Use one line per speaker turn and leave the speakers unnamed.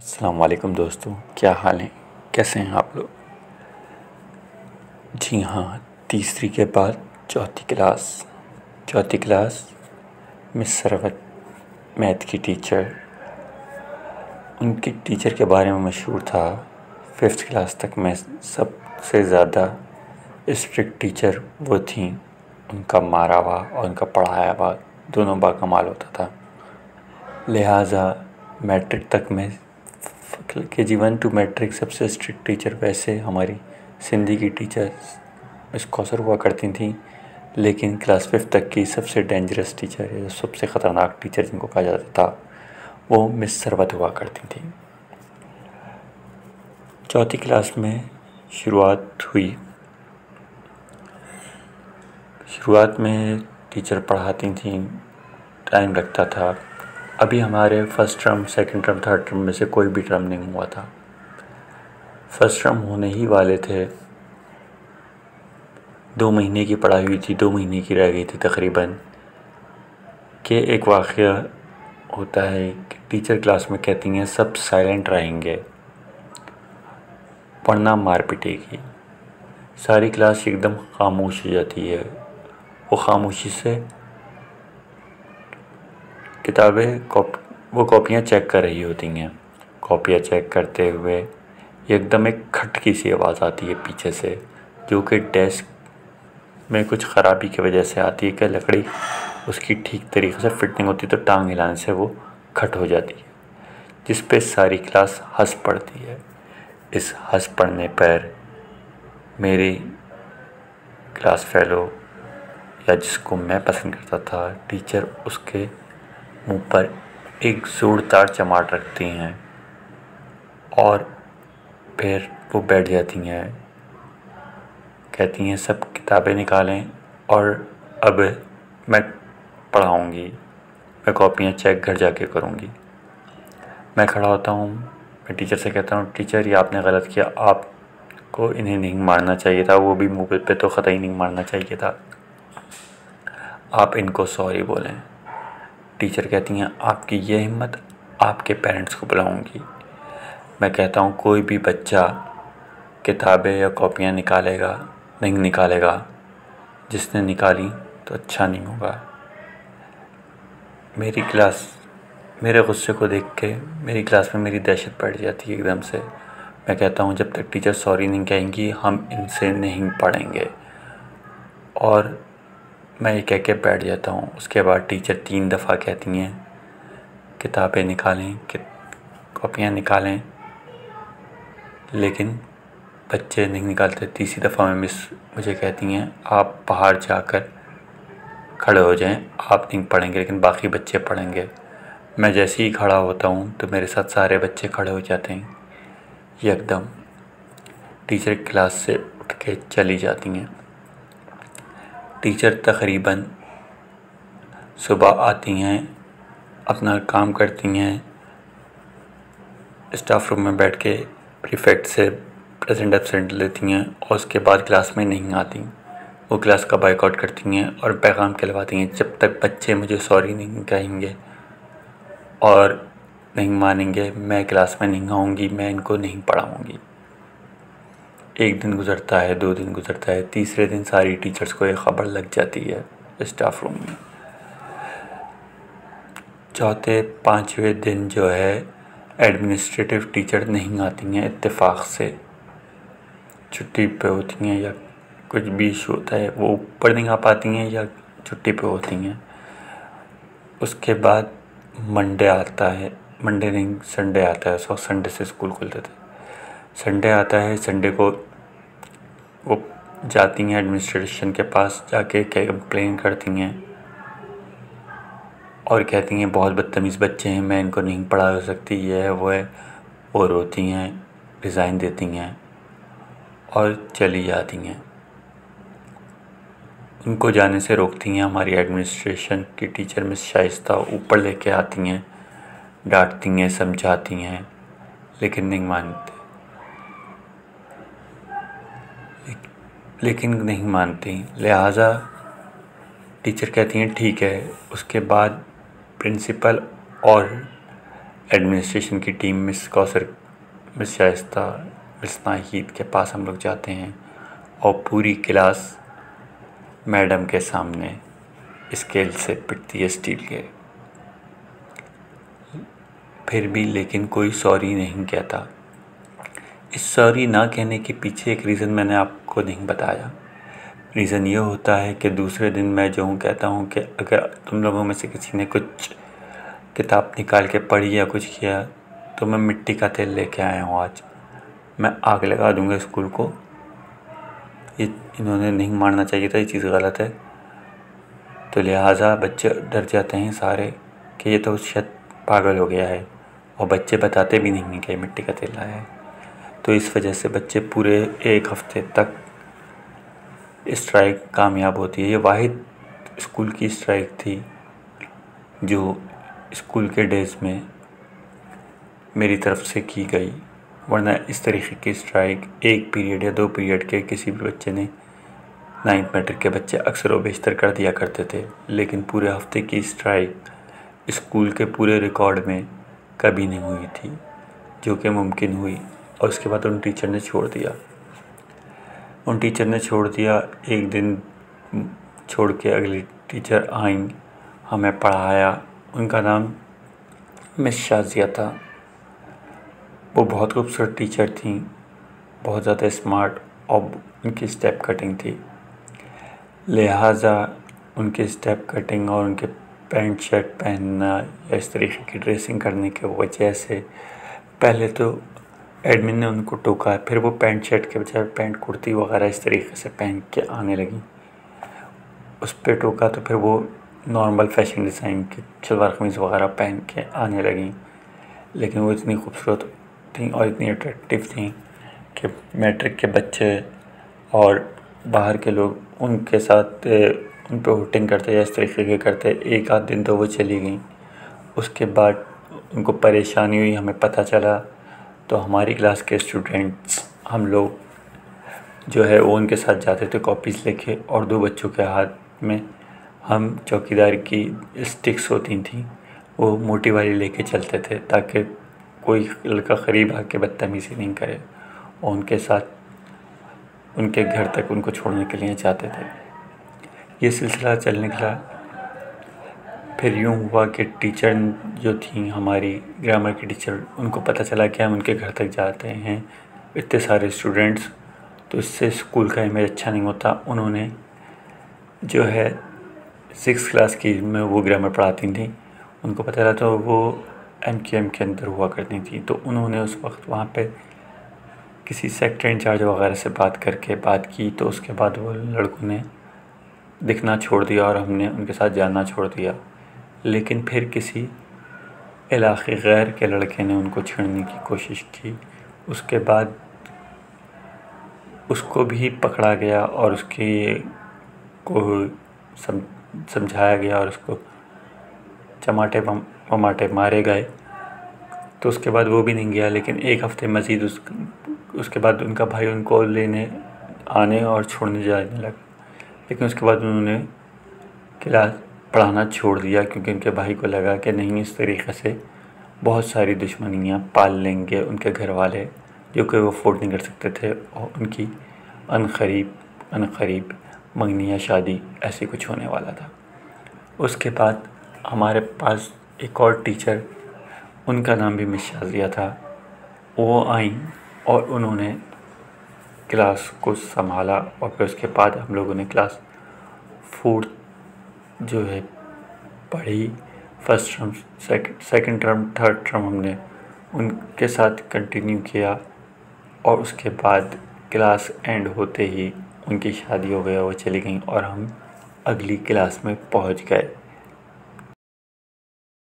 अस्सलाम वालेकुम दोस्तों, क्या हाल है? कैसे हैं आप लोग? जी हाँ, तीसरी के बाद चौथी क्लास मिस सरवत, मैथ की टीचर। उनकी टीचर के बारे में मशहूर था, 5th क्लास तक में सबसे ज़्यादा स्ट्रिक्ट टीचर वो थी। उनका मारा हुआ और उनका पढ़ाया हुआ दोनों बाकमाल होता था। लिहाजा मैट्रिक तक में KG 1 to मैट्रिक सबसे स्ट्रिक्ट टीचर वैसे हमारी सिंधी की टीचर मिस कौसर हुआ करती थी, लेकिन क्लास 5th तक की सबसे डेंजरस टीचर या सबसे ख़तरनाक टीचर जिनको कहा जाता था वो मिस सरवत हुआ करती थी। चौथी क्लास में शुरुआत में टीचर पढ़ाती थी, टाइम लगता था। अभी हमारे first term, second term, third term में से कोई भी टर्म नहीं हुआ था। फर्स्ट टर्म होने ही वाले थे, 2 महीने की पढ़ाई हुई थी, 2 महीने की रह गई थी तकरीबन। कि एक वाक़या होता है कि टीचर क्लास में कहती हैं सब साइलेंट रहेंगे, पढ़ना मार पिटेगी। सारी क्लास एकदम खामोश हो जाती है। वो खामोशी से वो कॉपियाँ चेक कर रही होती हैं। कॉपियाँ चेक करते हुए एकदम एक खटकी सी आवाज़ आती है पीछे से, जो कि डेस्क में कुछ ख़राबी की वजह से आती है कि लकड़ी उसकी ठीक तरीक़े से फिट नहीं होती, तो टांग हिलाने से वो खट हो जाती है, जिस पे सारी क्लास हंस पड़ती है। इस हंस पड़ने पर मेरी क्लास फेलो, या जिसको मैं पसंद करता था, टीचर उसके मुंह पर एक ज़ोरदार चमाट रखती हैं और फिर वो बैठ जाती हैं। कहती हैं सब किताबें निकालें और अब मैं पढ़ाऊँगी, मैं कॉपियाँ चेक घर जाके करूँगी। मैं खड़ा होता हूँ, मैं टीचर से कहता हूँ टीचर ये आपने गलत किया, आपको इन्हें नहीं मारना चाहिए था, वो भी मुँह पे तो क़तई नहीं मारना चाहिए था, आप इनको सॉरी बोलें। टीचर कहती हैं आपकी ये हिम्मत, आपके पेरेंट्स को बुलाऊँगी। मैं कहता हूँ कोई भी बच्चा किताबें या कॉपियाँ नहीं निकालेगा, जिसने निकाली तो अच्छा नहीं होगा। मेरे गुस्से को देख के मेरी क्लास में मेरी दहशत बढ़ जाती है एकदम से। मैं कहता हूँ जब तक टीचर सॉरी नहीं कहेंगी हम इनसे नहीं पढ़ेंगे, और मैं ये कह के बैठ जाता हूँ। उसके बाद टीचर 3 दफ़ा कहती हैं किताबें निकालें, कॉपियाँ निकालें, लेकिन बच्चे नहीं निकालते। तीसरी दफ़ा में मिस मुझे कहती हैं आप बाहर जाकर खड़े हो जाएं, आप नहीं पढ़ेंगे लेकिन बाकी बच्चे पढ़ेंगे। मैं जैसे ही खड़ा होता हूँ तो मेरे साथ सारे बच्चे खड़े हो जाते हैं एकदम। टीचर क्लास से उठ के चली जाती हैं। टीचर तकरीबन सुबह आती हैं, अपना काम करती हैं, स्टाफ रूम में बैठ के प्रीफेक्ट से प्रेजेंट एब्सेंट लेती हैं और उसके बाद क्लास में नहीं आती। वो क्लास का बाइकआउट करती हैं और पैगाम कहलवाती हैं जब तक बच्चे मुझे सॉरी नहीं कहेंगे और नहीं मानेंगे मैं क्लास में नहीं आऊँगी, मैं इनको नहीं पढ़ाऊँगी। 1 दिन गुज़रता है, 2 दिन गुज़रता है, तीसरे दिन सारी टीचर्स को ये ख़बर लग जाती है स्टाफ रूम में। चौथे 5वें दिन जो है एडमिनिस्ट्रेटिव टीचर नहीं आती हैं, इत्तेफाक से छुट्टी पे होती हैं या कुछ भी इशू होता है, वो ऊपर नहीं आ पाती हैं या छुट्टी पे होती हैं। उसके बाद संडे आता है, संडे से स्कूल खुलते थे। संडे आता है, संडे को वो जाती हैं एडमिनिस्ट्रेशन के पास, जाके कंप्लेन करती हैं और कहती हैं बहुत बदतमीज़ बच्चे हैं, मैं इनको नहीं पढ़ा सकती, ये है वो है, और रोती हैं, रिज़ाइन देती हैं और चली जाती हैं। उनको जाने से रोकती हैं हमारी एडमिनिस्ट्रेशन की टीचर मिस शाइस्ता, ऊपर लेके आती हैं, डांटती हैं, समझाती हैं, लेकिन नहीं मानती। लिहाजा टीचर कहती हैं ठीक है। उसके बाद प्रिंसिपल और एडमिनिस्ट्रेशन की team miss Kausar, miss Shaista, miss Nahid के पास हम लोग जाते हैं और पूरी क्लास मैडम के सामने स्केल से पिटती है स्टील के। फिर भी लेकिन कोई सॉरी नहीं कहता। इस सॉरी ना कहने के पीछे एक रीज़न मैंने आपको नहीं बताया। रीज़न ये होता है कि दूसरे दिन मैं जो हूँ कहता हूँ कि अगर तुम लोगों में से किसी ने कुछ किताब निकाल के पढ़ी या कुछ किया तो मैं मिट्टी का तेल लेके आया हूँ, आज मैं आग लगा दूँगा स्कूल को। ये इन्होंने नहीं मानना चाहिए था, ये चीज़ गलत है। तो लिहाजा बच्चे डर जाते हैं सारे कि ये तो शायद पागल हो गया है, और बच्चे बताते भी नहीं कि मिट्टी का तेल लाया है। तो इस वजह से बच्चे पूरे एक हफ्ते तक स्ट्राइक कामयाब होती है। ये वाहिद स्कूल की स्ट्राइक थी जो स्कूल के डेज़ में मेरी तरफ से की गई, वरना इस तरीके की स्ट्राइक एक पीरियड या 2 पीरियड के किसी भी बच्चे ने, 9th मैट्रिक के बच्चे अक्सर व बेशतर कर दिया करते थे। लेकिन पूरे हफ्ते की स्ट्राइक स्कूल के पूरे रिकॉर्ड में कभी नहीं हुई थी, जो कि मुमकिन हुई। और उसके बाद उन टीचर ने छोड़ दिया। एक दिन छोड़ के अगली टीचर आईं, हमें पढ़ाया। उनका नाम मिस शाजिया था। वो बहुत खूबसूरत टीचर थी, बहुत ज़्यादा स्मार्ट, और उनकी स्टेप कटिंग थी। लिहाजा उनकी स्टेप कटिंग और उनके पैंट शर्ट पहनना या इस तरीके की ड्रेसिंग करने की वजह से पहले तो एडमिन ने उनको टोका, फिर वो पैंट शर्ट के बजाय पैंट कुर्ती वगैरह इस तरीके से पहन के आने लगी। उस पर टोका तो फिर वो नॉर्मल फैशन डिज़ाइन की सलवार कमीज़ वगैरह पहन के आने लगी। लेकिन वो इतनी खूबसूरत थी और इतनी अट्रैक्टिव थी कि मैट्रिक के बच्चे और बाहर के लोग उनके साथ उन पर होटिंग करते या इस तरीके के करते। एक आध दिन तो वो चली गई, उसके बाद उनको परेशानी हुई, हमें पता चला। तो हमारी क्लास के स्टूडेंट्स, हम लोग जो है वो उनके साथ जाते थे कॉपीज़ लेके, और 2 बच्चों के हाथ में हम चौकीदार की स्टिक्स होती थी वो मोटी वाली लेके चलते थे, ताकि कोई लड़का करीब आके बदतमीज़ी नहीं करे, और उनके साथ उनके घर तक उनको छोड़ने के लिए जाते थे। ये सिलसिला चलने लगा। फिर यूँ हुआ कि टीचर जो थी हमारी ग्रामर की टीचर, उनको पता चला कि हम उनके घर तक जाते हैं इतने सारे स्टूडेंट्स, तो इससे स्कूल का इमेज अच्छा नहीं होता। उन्होंने जो है 6th क्लास की में वो ग्रामर पढ़ाती थी, उनको पता चला, तो वो MQM के अंदर हुआ करती थी। तो उन्होंने उस वक्त वहाँ पे किसी सेक्टर इंचार्ज वगैरह से बात की। तो उसके बाद वो लड़कों ने दिखना छोड़ दिया और हमने उनके साथ जाना छोड़ दिया। लेकिन फिर किसी इलाक़े गैर के लड़के ने उनको छेड़ने की कोशिश की। उसके बाद उसको भी पकड़ा गया और उसकी को समझाया गया और उसको चमाटे वमाटे मारे गए। तो उसके बाद वो भी नहीं गया। लेकिन एक हफ़्ते मज़ीद उसके बाद उनका भाई उनको लेने आने और छोड़ने जाने लगा। लेकिन उसके बाद उन्होंने क्लास पढ़ाना छोड़ दिया, क्योंकि उनके भाई को लगा कि नहीं, इस तरीक़े से बहुत सारी दुश्मनियाँ पाल लेंगे उनके घर वाले, जो कि वो अफोर्ड नहीं कर सकते थे, और उनकी अनकरीब मंगनी या शादी ऐसे कुछ होने वाला था। उसके बाद हमारे पास एक और टीचर, उनका नाम भी मिस शाजिया था, वो आई और उन्होंने क्लास को संभाला। और फिर उसके बाद हम लोगों ने क्लास 4th जो है पढ़ी। First term, second term, third term हमने उनके साथ कंटिन्यू किया, और उसके बाद क्लास एंड होते ही उनकी शादी हो गई, वो चली गई और हम अगली क्लास में पहुंच गए।